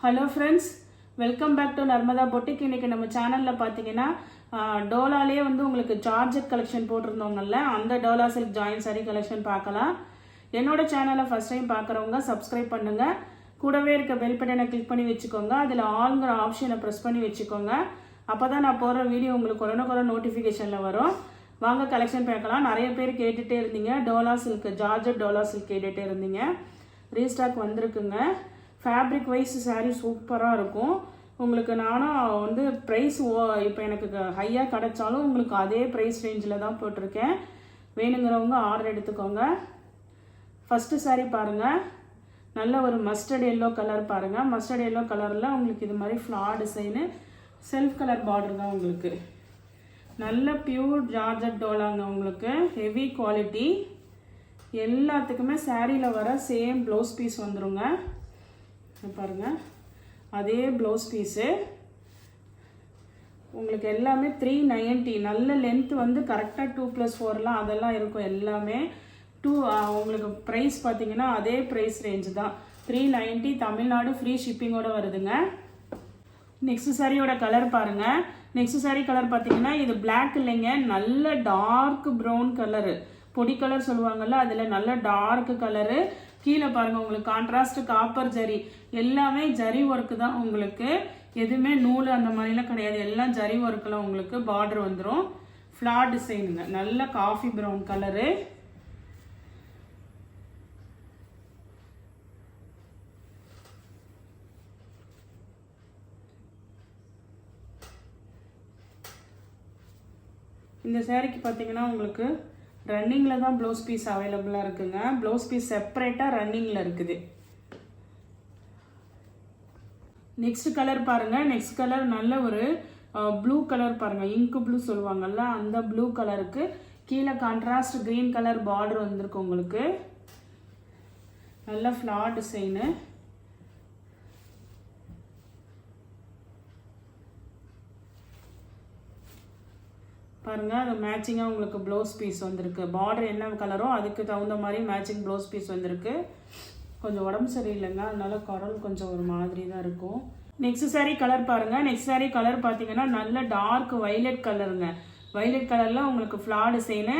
Hello friends, welcome back to Narmada boutique. இன்றைக்கி நம்ம சேனலில் பார்த்தீங்கன்னா டோலாலே வந்து உங்களுக்கு ஜார்ஜெட் கலெக்ஷன் போட்டிருந்தவங்கல்ல, அந்த Dola silk join sorry collection பார்க்கலாம். என்னோட சேனலை ஃபஸ்ட் டைம் பார்க்குறவங்க சப்ஸ்கிரைப் பண்ணுங்கள். கூடவே இருக்க பெல் பட்டனை கிளிக் பண்ணி வச்சுக்கோங்க. அதில் ஆல்ங்கிற ஆப்ஷனை ப்ரெஸ் பண்ணி வச்சுக்கோங்க. அப்போ தான் நான் போடுற வீடியோ உங்களுக்கு உடனுக்குடன் நோட்டிஃபிகேஷனில் வரும். வாங்க கலெக்ஷன் பார்க்கலாம். நிறைய பேர் கேட்டுகிட்டே இருந்தீங்க, Dola silk georgette Dola silk கேட்டுகிட்டே இருந்தீங்க. ரீஸ்டாக் வந்திருக்குங்க. ஃபேப்ரிக் வைஸ் சாரீ சூப்பராக இருக்கும். உங்களுக்கு நானும் வந்து ப்ரைஸ் இப்போ எனக்கு ஹையாக கிடச்சாலும் உங்களுக்கு அதே ப்ரைஸ் ரேஞ்சில் தான் போட்டிருக்கேன். வேணுங்கிறவங்க ஆர்டர் எடுத்துக்கோங்க. ஃபஸ்ட்டு சாரீ பாருங்கள், நல்ல ஒரு மஸ்டர்ட் எல்லோ கலர் பாருங்கள். மஸ்டர்ட் எல்லோ கலரில் உங்களுக்கு இது மாதிரி floral design, self colour border தான் உங்களுக்கு. நல்ல பியூர் ஜார்ஜெட் டோலாங்க. உங்களுக்கு ஹெவி குவாலிட்டி. எல்லாத்துக்குமே சாரியில் வர சேம் ப்ளவுஸ் பீஸ் வந்துடுங்க. பாருங்கள், அதே ப்ளவுஸ் பீஸு உங்களுக்கு எல்லாமே 390. நல்ல லென்த் வந்து கரெக்டாக 2+4 அதெல்லாம் இருக்கும் எல்லாமே. உங்களுக்கு ப்ரைஸ் பார்த்தீங்கன்னா அதே ப்ரைஸ் ரேஞ்சு தான், 390. தமிழ்நாடு ஃப்ரீ ஷிப்பிங்கோடு வருதுங்க. நெக்ஸ்ட் சாரியோட கலர் பாருங்கள். நெக்ஸ்ட் சாரி கலர் பார்த்தீங்கன்னா இது பிளாக் இல்லைங்க, நல்ல டார்க் ப்ரௌன் கலரு, பொடி கலர் சொல்லுவாங்கள்ல, அதில் நல்ல டார்க் கலரு. கீழே பாருங்கள், உங்களுக்கு கான்ட்ராஸ்ட் காப்பர் ஜரி, எல்லாமே ஜரி ஒர்க்கு தான். உங்களுக்கு எதுவுமே நூல் அந்த மாதிரிலாம் கிடையாது, எல்லாம் ஜரி ஒர்க்கில் உங்களுக்கு பார்டர் வந்துடும். ஃப்ளார் டிசைனுங்க, நல்ல காஃபி ப்ரௌன் கலரு. இந்த சாரிக்கு பார்த்தீங்கன்னா உங்களுக்கு ரன்னிங்கில் தான் ப்ளவுஸ் பீஸ் அவைலபிளாக இருக்குங்க. ப்ளவுஸ் பீஸ் செப்பரேட்டாக ரன்னிங்கில் இருக்குது. நெக்ஸ்ட் கலர் பாருங்கள். நெக்ஸ்ட் கலர் நல்ல ஒரு ப்ளூ கலர் பாருங்கள், இங்கு ப்ளூ சொல்லுவாங்கள்ல, அந்த ப்ளூ கலருக்கு கீழே கான்ட்ராஸ்ட் க்ரீன் கலர் பார்டர் வந்திருக்கு உங்களுக்கு. நல்ல ஃப்ளார் டிசைனு. பாருங்கள், அது மேட்சிங்காக உங்களுக்கு ப்ளவுஸ் பீஸ் வந்திருக்கு. பார்டர் என்ன கலரோ அதுக்கு தகுந்த மாதிரி மேட்சிங் ப்ளவுஸ் பீஸ் வந்திருக்கு. கொஞ்சம் உடம்பு சரியில்லைங்க, அதனால குரல் கொஞ்சம் ஒரு மாதிரி தான் இருக்கும். நெக்ஸ்ட் சாரீ கலர் பாருங்கள். நெக்ஸ்ட் சாரீ கலர் பார்த்தீங்கன்னா நல்ல டார்க் வைலட் கலருங்க. வைலட் கலரில் உங்களுக்கு ஃப்ளார் டிசைனு.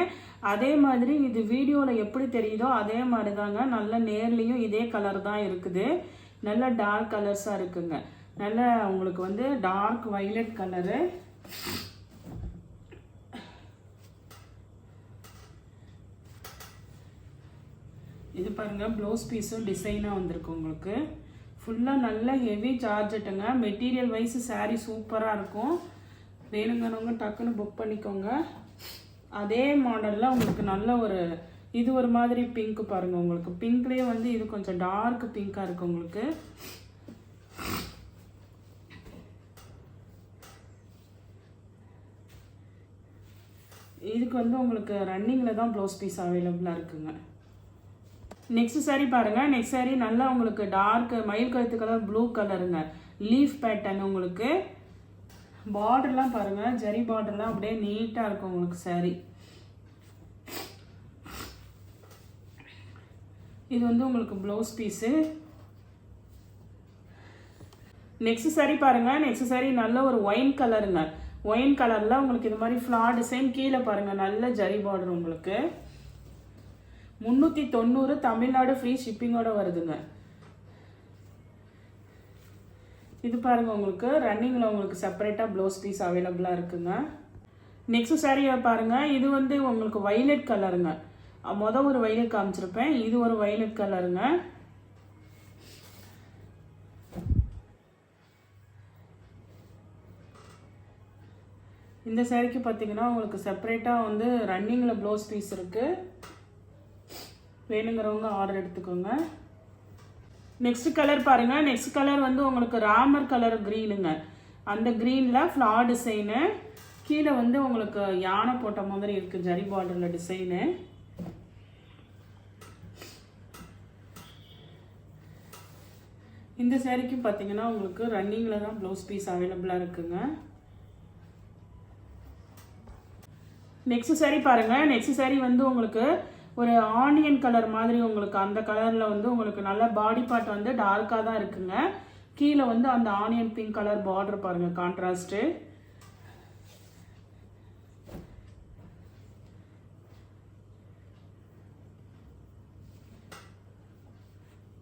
அதே மாதிரி இது வீடியோவில் எப்படி தெரியுதோ அதே மாதிரி தாங்க, நல்ல நேர்லேயும் இதே கலர் தான் இருக்குது. நல்ல டார்க் கலர்ஸாக இருக்குங்க. நல்ல உங்களுக்கு வந்து டார்க் வைலட் கலரு. இது பாருங்கள், ப்ளவுஸ் பீஸும் டிசைனாக வந்திருக்கு உங்களுக்கு. ஃபுல்லாக நல்ல ஹெவி ஜார்ஜெட்டுங்க. மெட்டீரியல் வைஸ் சாரீ சூப்பராக இருக்கும். வேணுங்கிறவங்க டக்குன்னு புக் பண்ணிக்கோங்க. அதே மாடலில் உங்களுக்கு நல்ல ஒரு இது ஒரு மாதிரி பிங்க் பாருங்கள். உங்களுக்கு பிங்க்லேயே வந்து இது கொஞ்சம் டார்க் பிங்காக இருக்குது உங்களுக்கு. இதுக்கு வந்து உங்களுக்கு ரன்னிங்கில் தான் ப்ளவுஸ் பீஸ் அவைலபிளாக இருக்குங்க. நெக்ஸ்ட் சாரீ பாருங்கள். நெக்ஸ்ட் சாரீ நல்லா உங்களுக்கு டார்க் மயில் கழுத்து கலர் ப்ளூ கலருங்க. லீஃப் பேட்டர்ன் உங்களுக்கு. பார்டர்லாம் பாருங்கள், ஜரி பார்டர்லாம் அப்படியே நீட்டாக இருக்கும் உங்களுக்கு சாரீ. இது வந்து உங்களுக்கு ப்ளவுஸ் பீஸு. நெக்ஸ்ட் சாரீ பாருங்கள். நெக்ஸ்ட் சாரீ நல்ல ஒரு ஒயின் கலருங்க. ஒயின் கலரில் உங்களுக்கு இது மாதிரி ஃப்ளார் டிசைன். கீழே பாருங்கள், நல்ல ஜரி பார்டர் உங்களுக்கு. 390 தமிழ்நாடு ஃப்ரீ ஷிப்பிங்கோட வருதுங்க. இது பாருங்க, உங்களுக்கு ரன்னிங்கில் உங்களுக்கு செப்பரேட்டாக ப்ளவுஸ் பீஸ் அவைலபிளாக இருக்குங்க. நெக்ஸ்ட் சாரியை பாருங்க. இது வந்து உங்களுக்கு வைலட் கலருங்க. மொதல் ஒரு வைலட் காமிச்சிருப்பேன், இது ஒரு வைலட் கலருங்க. இந்த சாரிக்கு பார்த்தீங்கன்னா உங்களுக்கு செப்பரேட்டாக வந்து ரன்னிங்கில் ப்ளவுஸ் பீஸ் இருக்குது. வேணுங்கிறவங்க ஆர்டர் எடுத்துக்கோங்க. நெக்ஸ்ட் கலர் பாருங்கள். நெக்ஸ்ட் கலர் வந்து உங்களுக்கு ராமர் கலர் க்ரீனுங்க. அந்த க்ரீனில் ஃப்ளார் டிசைனு. கீழே வந்து உங்களுக்கு யானை போட்ட மாதிரி இருக்குது ஜரி பார்டரில் டிசைனு. இந்த சாரிக்கும் பார்த்தீங்கன்னா உங்களுக்கு ரன்னிங்கில் தான் ப்ளவுஸ் பீஸ் அவைலபிளாக இருக்குங்க. நெக்ஸ்ட் சாரி பாருங்கள். நெக்ஸ்ட் சாரி வந்து உங்களுக்கு ஒரு ஆனியன் கலர் மாதிரி உங்களுக்கு அந்த கலரில் வந்து உங்களுக்கு நல்ல பாடி பார்ட் வந்து டார்க்காக தான் இருக்குங்க. கீழே வந்து அந்த ஆனியன் பிங்க் கலர் பார்டர் பாருங்கள், கான்ட்ராஸ்ட்டு.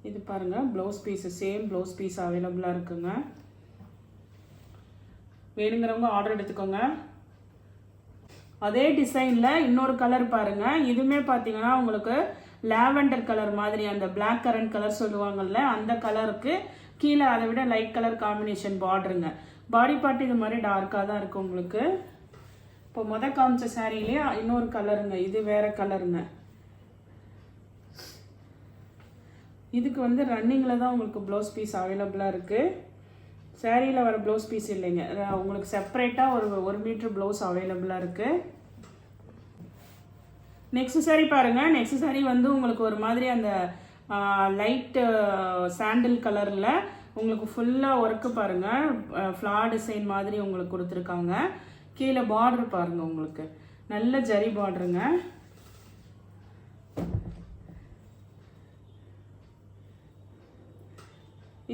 இது பாருங்கள் blouse piece, same blouse piece அவைலபிளாக இருக்குங்க. வேணுங்கிறவங்க ஆர்டர் எடுத்துக்கோங்க. அதே டிசைனில் இன்னொரு கலர் பாருங்கள். இதுவுமே பார்த்தீங்கன்னா உங்களுக்கு லாவெண்டர் கலர் மாதிரி, அந்த பிளாக் கரண்ட் கலர் சொல்லுவாங்கல்ல, அந்த கலருக்கு கீழே அதை விட லைட் கலர் காம்பினேஷன் பார்டருங்க. பாடி பார்ட் இது மாதிரி டார்க்காக தான் இருக்கும் உங்களுக்கு. இப்போ காமிச்ச சாரீலேயே இன்னொரு கலருங்க, இது வேற கலருங்க. இதுக்கு வந்து ரன்னிங்கில் தான் உங்களுக்கு ப்ளவுஸ் பீஸ் அவைலபிளாக இருக்குது. சாரியில் வர ப்ளவுஸ் பீஸ் இல்லைங்க, உங்களுக்கு செப்பரேட்டாக ஒரு மீட்ரு ப்ளவுஸ் அவைலபிளாக இருக்குது. நெக்ஸ்ட் சாரீ பாருங்கள். நெக்ஸ்ட் சாரீ வந்து உங்களுக்கு ஒரு மாதிரி அந்த லைட்டு சாண்டில் கலரில் உங்களுக்கு ஃபுல்லாக ஒர்க்கு பாருங்கள், ஃப்ளார் டிசைன் மாதிரி உங்களுக்கு கொடுத்துருக்காங்க. கீழே பார்டர் பாருங்கள், உங்களுக்கு நல்ல ஜரி பார்டருங்க.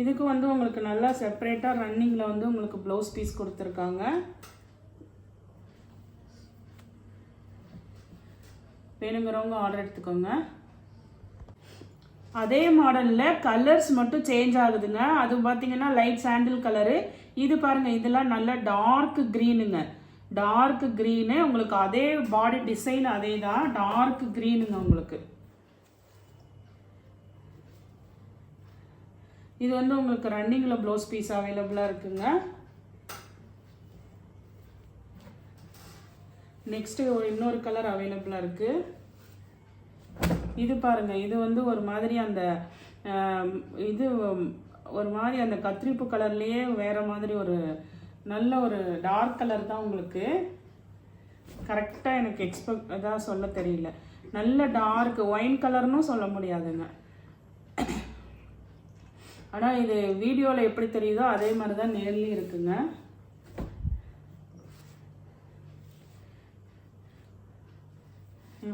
இதுக்கு வந்து உங்களுக்கு நல்லா செப்பரேட்டாக ரன்னிங்கில் வந்து உங்களுக்கு ப்ளவுஸ் பீஸ் கொடுத்துருக்காங்க. வேணுங்கிறவங்க ஆர்டர் எடுத்துக்கோங்க. அதே மாடலில் கலர்ஸ் மட்டும் சேஞ்ச் ஆகுதுங்க. அது பார்த்தீங்கன்னா லைட் சாண்டில் கலரு, இது பாருங்கள் இதெல்லாம் நல்ல டார்க் க்ரீனுங்க. டார்க் க்ரீனு உங்களுக்கு அதே பாடி டிசைன் அதே தான், டார்க் க்ரீனுங்க உங்களுக்கு. இது வந்து உங்களுக்கு ரன்னிங்கில் ப்ளவுஸ் பீஸ் அவைலபிளாக இருக்குங்க. நெக்ஸ்ட்டு இன்னொரு கலர் அவைலபிளாக இருக்குது. இது பாருங்கள், இது வந்து ஒரு மாதிரி அந்த இது ஒரு மாதிரி அந்த கத்திரிப்பு கலர்லேயே வேறு மாதிரி ஒரு நல்ல ஒரு டார்க் கலர் தான் உங்களுக்கு. கரெக்டாக எனக்கு எக்ஸ்பெக்ட் அதான் சொல்ல தெரியல, நல்ல டார்க் ஒயின் கலர்னும் சொல்ல முடியாதுங்க. ஆனால் இது வீடியோவில் எப்படி தெரியுதோ அதே மாதிரி தான் நேர்லேயும் இருக்குங்க.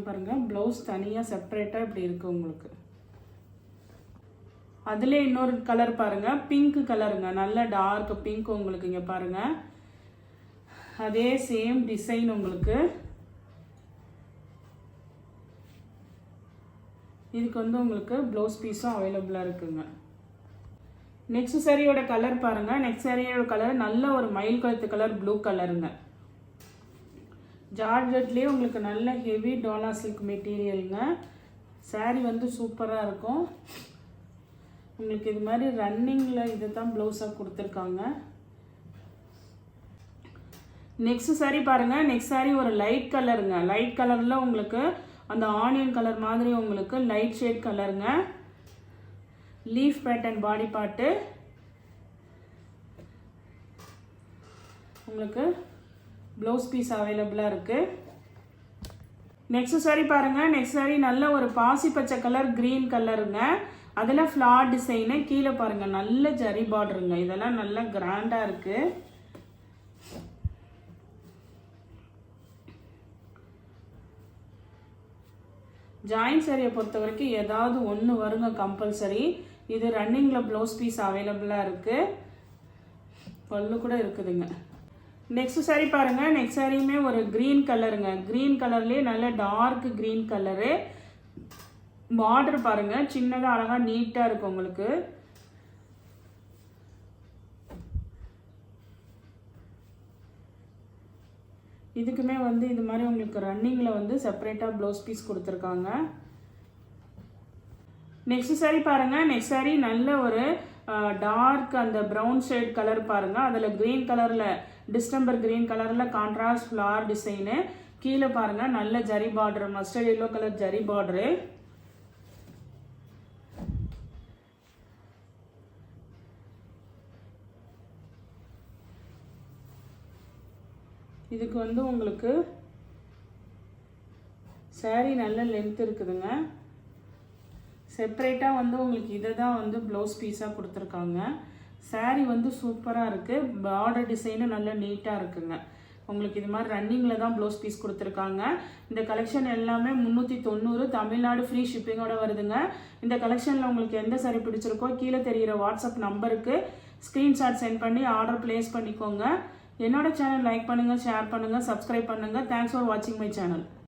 பாருங்கள் ப்ளவுஸ் தனியாக செப்பரேட்டாக இப்படி இருக்குது உங்களுக்கு. அதிலே இன்னொரு கலர் பாருங்கள், பிங்க் கலருங்க, நல்ல டார்க் பிங்க் உங்களுக்கு. இங்கே பாருங்கள் அதே சேம் டிசைன் உங்களுக்கு. இதுக்கு வந்து உங்களுக்கு ப்ளவுஸ் பீஸும் அவைலபிளாக இருக்குங்க. நெக்ஸ்ட் சாரியோட கலர் பாருங்கள். நெக்ஸ்ட் சாரியோட கலர் நல்ல ஒரு மயில் கழுத்து கலர் ப்ளூ கலருங்க. ஜார்ஜெட்லேயே உங்களுக்கு நல்ல ஹெவி டோலா சில்க் மெட்டீரியலுங்க. சாரீ வந்து சூப்பராக இருக்கும் உங்களுக்கு. இது மாதிரி ரன்னிங்கில் இதை தான் ப்ளவுஸாக கொடுத்துருக்காங்க. நெக்ஸ்ட் சாரீ பாருங்கள். நெக்ஸ்ட் சாரீ ஒரு லைட் கலருங்க. லைட் கலரில் உங்களுக்கு அந்த ஆனியன் கலர் மாதிரி உங்களுக்கு லைட் ஷேட் கலருங்க. லீஃப் பேட்டர்ன் பாடி பார்ட்டு உங்களுக்கு ப்ளவுஸ் பீஸ் அவைலபிளாக இருக்குது. நெக்ஸ்ட் சாரீ பாருங்கள். நெக்ஸ்ட் சாரீ நல்ல ஒரு பாசி பச்சை கலர் க்ரீன் கலருங்க. அதில் ஃப்ளார் டிசைனு கீழே பாருங்கள் நல்ல ஜரி பார்டருங்க. இதெல்லாம் நல்லா கிராண்டாக இருக்குது. ஜாயின் சாரியை பொறுத்த வரைக்கும் ஏதாவது ஒன்று வருங்க கம்பல்சரி. இது ரன்னிங்கில் ப்ளவுஸ் பீஸ் அவைலபிளாக இருக்குது, பல்லு கூட இருக்குதுங்க. நெக்ஸ்ட் சாரீ பாருங்கள். நெக்ஸ்ட் சாரியுமே ஒரு க்ரீன் கலருங்க. க்ரீன் கலர்லேயே நல்ல டார்க் க்ரீன் கலரு. பார்டர் பாருங்கள் சின்னதாக அழகாக நீட்டாக இருக்கும் உங்களுக்கு. இதுக்குமே வந்து இது மாதிரி உங்களுக்கு ரன்னிங்கில் வந்து செப்பரேட்டாக ப்ளவுஸ் பீஸ் கொடுத்துருக்காங்க. நெக்ஸ்ட் சாரீ பாருங்கள். நெக்ஸ்ட் சாரீ நல்ல ஒரு டார்க் அந்த ப்ரௌன் ஷேட் கலர் பாருங்கள். அதில் க்ரீன் கலரில் டிஸ்டம்பர் க்ரீன் கலரில் கான்ட்ராஸ்ட் ஃப்ளார் டிசைனு. கீழே பாருங்கள் நல்ல zari border, mustard yellow colour zari border. இதுக்கு வந்து உங்களுக்கு சாரீ நல்ல லென்த் இருக்குதுங்க. செப்பரேட்டாக வந்து உங்களுக்கு இதை தான் வந்து ப்ளவுஸ் பீஸாக கொடுத்துருக்காங்க. சாரீ வந்து சூப்பராக இருக்குது. பார்டர் டிசைனும் நல்ல நீட்டாக இருக்குங்க உங்களுக்கு. இது மாதிரி ரன்னிங்கில் தான் ப்ளவுஸ் பீஸ் கொடுத்துருக்காங்க. இந்த கலெக்ஷன் எல்லாமே 390 தமிழ்நாடு ஃப்ரீ ஷிப்பிங்கோடு வருதுங்க. இந்த கலெக்ஷனில் உங்களுக்கு எந்த சாரீ பிடிச்சிருக்கோ கீழே தெரிகிற வாட்ஸ்அப் நம்பருக்கு ஸ்க்ரீன்ஷாட் சென்ட் பண்ணி ஆர்டர் பிளேஸ் பண்ணிக்கோங்க. என்னோட சேனல் லைக் பண்ணுங்கள், ஷேர் பண்ணுங்கள், சப்ஸ்கிரைப் பண்ணுங்கள். தேங்க்ஸ் ஃபார் வாட்சிங் மை சேனல்.